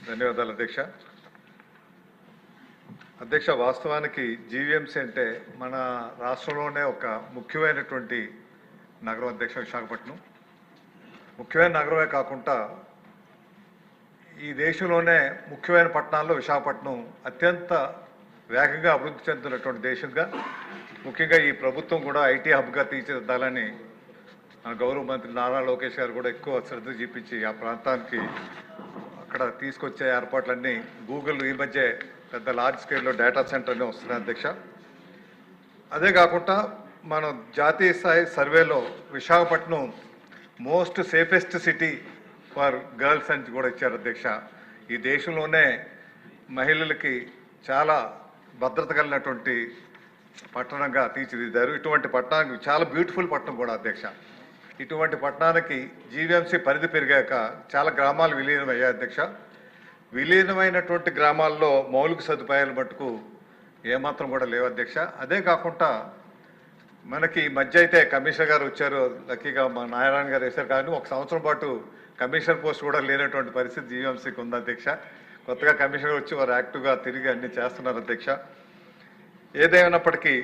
ధన్యవాదాలు అధ్యక్ష. అధ్యక్ష, వాస్తవానికి జీవీఎంసీ అంటే మన రాష్ట్రంలోనే ఒక ముఖ్యమైనటువంటి నగరం అధ్యక్ష. విశాఖపట్నం ముఖ్యమైన నగరమే కాకుండా ఈ దేశంలోనే ముఖ్యమైన పట్టణాల్లో విశాఖపట్నం అత్యంత వేగంగా అభివృద్ధి చెందుతున్నటువంటి దేశంగా, ముఖ్యంగా ఈ ప్రభుత్వం కూడా ఐటీ హబ్గా తీర్చిదిద్దాలని గౌరవ మంత్రి నారా లోకేష్ గారు కూడా ఎక్కువ శ్రద్ధ చూపించి ఆ ప్రాంతానికి అక్కడ తీసుకొచ్చే ఏర్పాట్లన్నీ గూగుల్ ఈ మధ్య పెద్ద లార్జ్ స్కేల్లో డేటా సెంటర్ని వస్తున్నాయి అధ్యక్ష. అదే కాకుండా మనం జాతీయ స్థాయి సర్వేలో Visakhapatnam most safest city for girls అని కూడా ఇచ్చారు అధ్యక్ష. ఈ దేశంలోనే మహిళలకి చాలా భద్రత కలిగినటువంటి పట్టణంగా తీర్చిదిద్దారు. ఇటువంటి పట్టణానికి చాలా బ్యూటిఫుల్ పట్టణం కూడా అధ్యక్ష. ఇటువంటి పట్టణానికి జీవీఎంసీ పరిధి పెరిగాక చాలా గ్రామాలు విలీనమయ్యాయి అధ్యక్ష. విలీనమైనటువంటి గ్రామాల్లో మౌలిక సదుపాయాలు మటుకు ఏమాత్రం కూడా లేవు అధ్యక్ష. అదే కాకుండా మనకి ఈ మధ్య అయితే కమిషనర్ గారు వచ్చారు, లక్కీగా మా నారాయణ గారు వేశారు, కానీ ఒక సంవత్సరం పాటు కమిషనర్ పోస్ట్ కూడా లేనటువంటి పరిస్థితి జీవీఎంసీకి ఉంది అధ్యక్ష. కొత్తగా కమిషనర్ వచ్చి వారు యాక్టివ్గా తిరిగి అన్ని చేస్తున్నారు అధ్యక్ష. ఏదేమైనప్పటికీ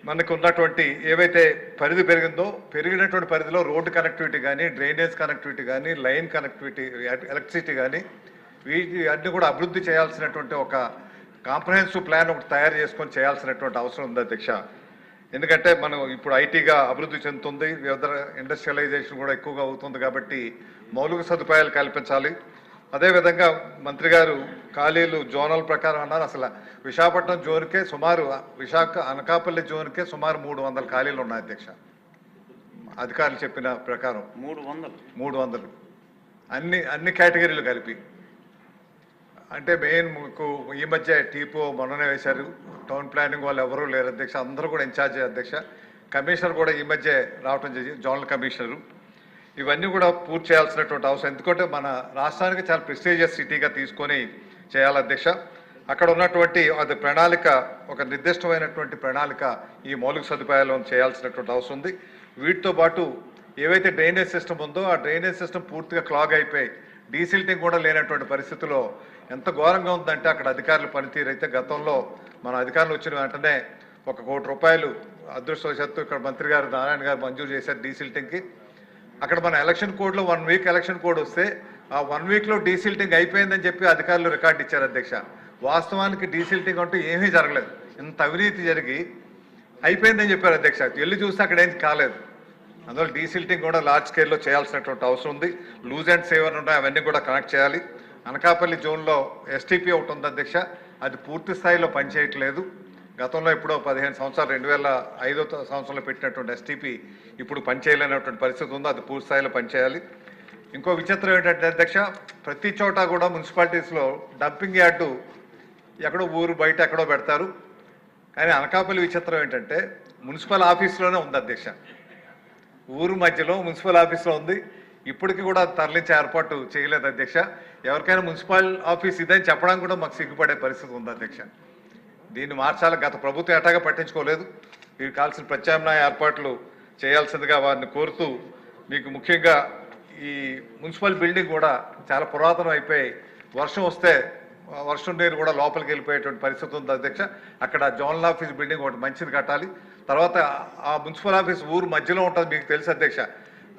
మనకు ఉన్నటువంటి ఏవైతే పరిధి పెరిగిందో పెరిగినటువంటి పరిధిలో రోడ్డు కనెక్టివిటీ కానీ, డ్రైనేజ్ కనెక్టివిటీ కానీ, లైన్ కనెక్టివిటీ, ఎలక్ట్రిసిటీ కానీ వీటి అన్ని కూడా అభివృద్ధి చేయాల్సినటువంటి ఒక కాంప్రహెన్సివ్ ప్లాన్ ఒకటి తయారు చేసుకొని చేయాల్సినటువంటి అవసరం ఉంది అధ్యక్ష. ఎందుకంటే మనం ఇప్పుడు ఐటీగా అభివృద్ధి చెందుతుంది, వివిధ ఇండస్ట్రియలైజేషన్ కూడా ఎక్కువగా అవుతుంది కాబట్టి మౌలిక సదుపాయాలు కల్పించాలి. అదేవిధంగా మంత్రి గారు ఖాళీలు జోనల్ ప్రకారం అన్నారు. అసలు విశాఖపట్నం జోన్కే సుమారు, విశాఖ అనకాపల్లి జోన్కే సుమారు 300 ఖాళీలు ఉన్నాయి అధ్యక్ష. అధికారులు చెప్పిన ప్రకారం 300 అన్ని కేటగిరీలు కలిపి. అంటే మెయిన్ ఈ మధ్య టీపో మొన్ననే వేశారు, టౌన్ ప్లానింగ్ వాళ్ళు ఎవరూ లేరు అధ్యక్ష, అందరూ కూడా ఇన్ఛార్జే అధ్యక్ష. కమిషనర్ కూడా ఈ మధ్య రావటం జరిగింది, జోనల్ కమిషనరు. ఇవన్నీ కూడా పూర్తి చేయాల్సినటువంటి అవసరం, ఎందుకంటే మన రాష్ట్రానికి చాలా ప్రెస్టీజియస్ సిటీగా తీసుకొని చేయాలి అధ్యక్ష. అక్కడ ఉన్నటువంటి అది ప్రణాళిక, ఒక నిర్దిష్టమైనటువంటి ప్రణాళిక ఈ మౌలిక సదుపాయాలను చేయాల్సినటువంటి అవసరం ఉంది. వీటితో పాటు ఏవైతే డ్రైనేజ్ సిస్టమ్ ఉందో ఆ డ్రైనేజ్ సిస్టమ్ పూర్తిగా క్లాగ్ అయిపోయి డీసిల్టింగ్ కూడా లేనటువంటి పరిస్థితిలో ఎంత ఘోరంగా ఉందంటే అక్కడ అధికారుల పనితీరు అయితే, గతంలో మన అధికారులు వచ్చిన వెంటనే ₹1 కోటి అదృష్టవశాత్తు ఇక్కడ మంత్రి గారు నారాయణ గారు మంజూరు చేశారు డీసిల్టింగ్కి. అక్కడ మన ఎలక్షన్ కోడ్లో 1 వీక్ ఎలక్షన్ కోడ్ వస్తే ఆ 1 వీక్లో డీసిల్టింగ్ అయిపోయిందని చెప్పి అధికారులు రికార్డు ఇచ్చారు అధ్యక్ష. వాస్తవానికి డీసిల్టింగ్ అంటూ ఏమీ జరగలేదు, ఇంత అవినీతి జరిగి అయిపోయిందని చెప్పారు అధ్యక్ష. వెళ్ళి చూస్తే అక్కడ ఏం కాలేదు. అందువల్ల డీసిల్టింగ్ కూడా లార్జ్ స్కేల్లో చేయాల్సినటువంటి అవసరం ఉంది. లూజ్ అండ్ సేవర్ ఉన్నాయి, అవన్నీ కూడా కనెక్ట్ చేయాలి. అనకాపల్లి జోన్లో ఎస్టీపీ ఒకటి ఉంది అధ్యక్ష, అది పూర్తి స్థాయిలో పనిచేయట్లేదు. గతంలో ఎప్పుడో 15 సంవత్సరాలు 2005వ సంవత్సరంలో పెట్టినటువంటి ఎస్టీపీ ఇప్పుడు పనిచేయలేనటువంటి పరిస్థితి ఉంది, అది పూర్తి స్థాయిలో పనిచేయాలి. ఇంకో విచిత్రం ఏంటంటే అధ్యక్ష, ప్రతి చోట కూడా మున్సిపాలిటీస్లో డంపింగ్ యార్డు ఎక్కడో ఊరు బయట ఎక్కడో పెడతారు, కానీ అనకాపల్లి విచిత్రం ఏంటంటే మున్సిపల్ ఆఫీస్లోనే ఉంది అధ్యక్ష. ఊరు మధ్యలో మున్సిపల్ ఆఫీస్లో ఉంది, ఇప్పటికీ కూడా తరలించే ఏర్పాటు చేయలేదు అధ్యక్ష. ఎవరికైనా మున్సిపల్ ఆఫీస్ ఇదని చెప్పడానికి కూడా మాకు సిగ్గుపడే పరిస్థితి ఉంది అధ్యక్ష. దీన్ని మార్చాలి. గత ప్రభుత్వం ఎటాగా పట్టించుకోలేదు. వీరికి కావాల్సిన ప్రత్యామ్నాయ ఏర్పాట్లు చేయాల్సిందిగా వారిని కోరుతూ, మీకు ముఖ్యంగా ఈ మున్సిపల్ బిల్డింగ్ కూడా చాలా పురాతనం అయిపోయి వర్షం వస్తే వర్షం నీరు కూడా లోపలికి వెళ్ళిపోయేటువంటి పరిస్థితి ఉంది అధ్యక్ష. అక్కడ జోనల్ ఆఫీస్ బిల్డింగ్ ఒకటి మంచిది కట్టాలి. తర్వాత ఆ మున్సిపల్ ఆఫీస్ ఊరు మధ్యలో ఉంటుంది, మీకు తెలుసు అధ్యక్ష.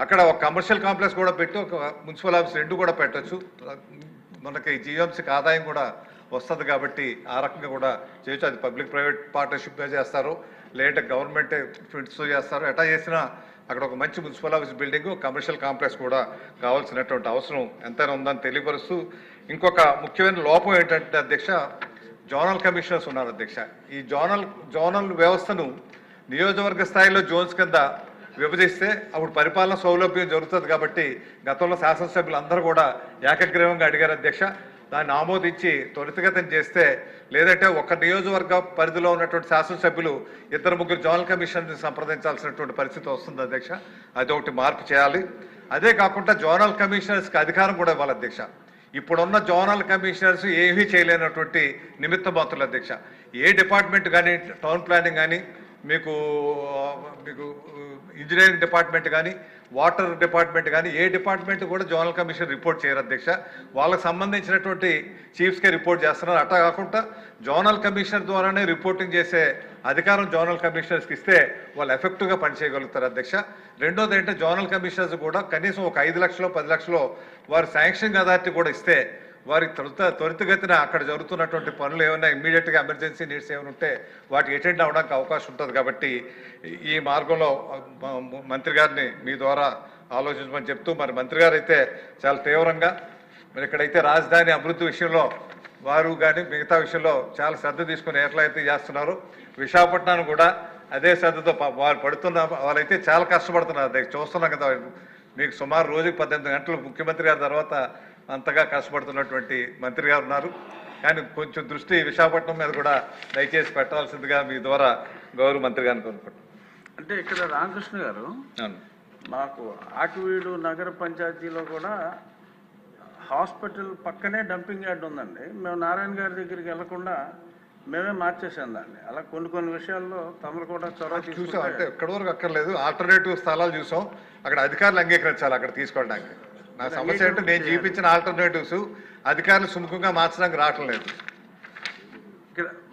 అక్కడ ఒక కమర్షియల్ కాంప్లెక్స్ కూడా పెట్టి ఒక మున్సిపల్ ఆఫీస్ 2 కూడా పెట్టచ్చు. మనకి జీవీఎంసీకి ఆదాయం కూడా వస్తుంది కాబట్టి ఆ రకంగా కూడా చేయొచ్చు. అది పబ్లిక్ ప్రైవేట్ పార్ట్నర్షిప్గా చేస్తారు, లేదంటే గవర్నమెంట్ ఫండ్స్తో చేస్తారు. ఎటా చేసినా అక్కడ ఒక మంచి municipal office building, commercial complex కూడా కావాల్సినటువంటి అవసరం ఎంతైనా ఉందని తెలియపరుస్తూ, ఇంకొక ముఖ్యమైన లోపం ఏంటంటే అధ్యక్ష, జోనల్ కమిషనర్స్ ఉన్నారు అధ్యక్ష. ఈ జోనల్ వ్యవస్థను నియోజకవర్గ స్థాయిలో జోన్స్ కింద విభజిస్తే అప్పుడు పరిపాలన సౌలభ్యం జరుగుతుంది కాబట్టి గతంలో శాసనసభ్యులు అందరూ కూడా ఏకగ్రీవంగా అడిగారు అధ్యక్ష. దాన్ని ఆమోదించి త్వరితగతం చేస్తే, లేదంటే ఒక నియోజకవర్గ పరిధిలో ఉన్నటువంటి శాసనసభ్యులు 2-3 జోనల్ కమిషనర్ని సంప్రదించాల్సినటువంటి పరిస్థితి వస్తుంది అధ్యక్ష. అది ఒకటి మార్పు చేయాలి. అదే కాకుండా జోనల్ కమిషనర్స్కి అధికారం కూడా ఇవ్వాలి అధ్యక్ష. ఇప్పుడున్న జోనల్ కమిషనర్స్ ఏమీ చేయలేనటువంటి నిమిత్త మాత్రులు అధ్యక్ష. ఏ డిపార్ట్మెంట్ కానీ, టౌన్ ప్లానింగ్ కానీ, మీకు మీకు ఇంజనీరింగ్ డిపార్ట్మెంట్ కానీ వాటర్ డిపార్ట్మెంట్ కానీ ఏ డిపార్ట్మెంట్ కూడా జోనల్ కమిషన్ రిపోర్ట్ చేయరు అధ్యక్ష. వాళ్ళకి సంబంధించినటువంటి చీఫ్స్కే రిపోర్ట్ చేస్తున్నారు. అట్లా కాకుండా జోనల్ కమిషనర్ ద్వారానే రిపోర్టింగ్ చేసే అధికారం జోనల్ కమిషనర్స్కి ఇస్తే వాళ్ళు ఎఫెక్టివ్గా పనిచేయగలుగుతారు అధ్యక్ష. రెండోది ఏంటంటే జోనల్ కమిషనర్స్ కూడా కనీసం ఒక 5 లక్షలు 10 లక్షలు వారి శాంక్షన్ అథారిటీ కూడా ఇస్తే వారికి త్వరితగతిన అక్కడ జరుగుతున్నటువంటి పనులు ఏమైనా ఇమ్మీడియట్గా ఎమర్జెన్సీ నీడ్స్ ఏమైనా ఉంటే వాటికి అటెండ్ అవ్వడానికి అవకాశం ఉంటుంది. కాబట్టి ఈ మార్గంలో మంత్రి గారిని మీ ద్వారా ఆలోచించమని చెప్తూ, మరి మంత్రి గారు అయితే చాలా తీవ్రంగా మరి ఇక్కడైతే రాజధాని అభివృద్ధి విషయంలో వారు కానీ మిగతా విషయంలో చాలా శ్రద్ధ తీసుకుని ఎట్లయితే చేస్తున్నారు, విశాఖపట్నాన్ని కూడా అదే శ్రద్ధతో వారు పడుతున్న వాళ్ళైతే చాలా కష్టపడుతున్నారు. అది చూస్తున్నాం కదా, మీకు సుమారు రోజుకి 18 గంటలు ముఖ్యమంత్రి గారి తర్వాత అంతగా కష్టపడుతున్నటువంటి మంత్రి గారు ఉన్నారు. కానీ కొంచెం దృష్టి విశాఖపట్నం మీద కూడా దయచేసి పెట్టాల్సిందిగా మీ ద్వారా గౌరవ మంత్రి గారిని కోరుకుంటున్నాను. అంటే ఇక్కడ రామకృష్ణ గారు, మాకు ఆకివీడు నగర పంచాయతీలో కూడా హాస్పిటల్ పక్కనే డంపింగ్ యార్డ్ ఉందండి. మేము నారాయణ గారి దగ్గరికి వెళ్లకుండా మేమే మార్చేసాం దాన్ని. అలా కొన్ని విషయాల్లో తమరు కూడా చొరవ చూసాం. అంటే ఎక్కడి వరకు అక్కర్లేదు, ఆల్టర్నేటివ్ స్థలాలు చూసాం. అక్కడ అధికారులు అంగీకరించాలి అక్కడ తీసుకోవడానికి. నా సమస్య అంటే నేను చూపించిన ఆల్టర్నేటివ్స్ అధికారులు సుముఖంగా మార్చడానికి రావటం లేదు.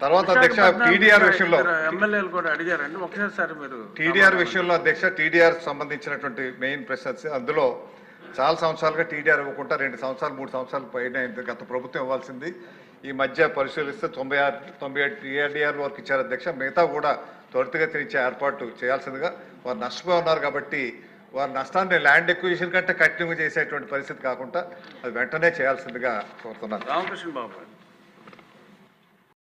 తర్వాత అధ్యక్ష టీడీఆర్ విషయంలో ఎమ్మెల్యేలు కూడా అడిగారండి. ఒకసారి మీరు టీడీఆర్ విషయంలో అధ్యక్ష టీడీఆర్ సంబంధించినటువంటి మెయిన్ ప్రశ్నస్ అందులో చాలా సంవత్సరాలుగా టీడీఆర్ ఇవ్వకుండా 2 సంవత్సరాలు 3 సంవత్సరాలు పైన గత ప్రభుత్వం ఇవ్వాల్సింది. ఈ మధ్య పరిశీలిస్తే 97 టీఆర్డీఆర్ వరకు ఇచ్చారు అధ్యక్ష. మిగతా కూడా త్వరితగతిన ఇచ్చే ఏర్పాటు చేయాల్సిందిగా. వారు నష్టపోయి ఉన్నారు కాబట్టి వారి నష్టాన్ని ల్యాండ్ ఎక్విజిషన్ కంటే కంటిన్యూ చేసేటువంటి పరిస్థితి కాకుండా అది వెంటనే చేయాల్సిందిగా కోరుతున్నాను. రామకృష్ణ బాబు.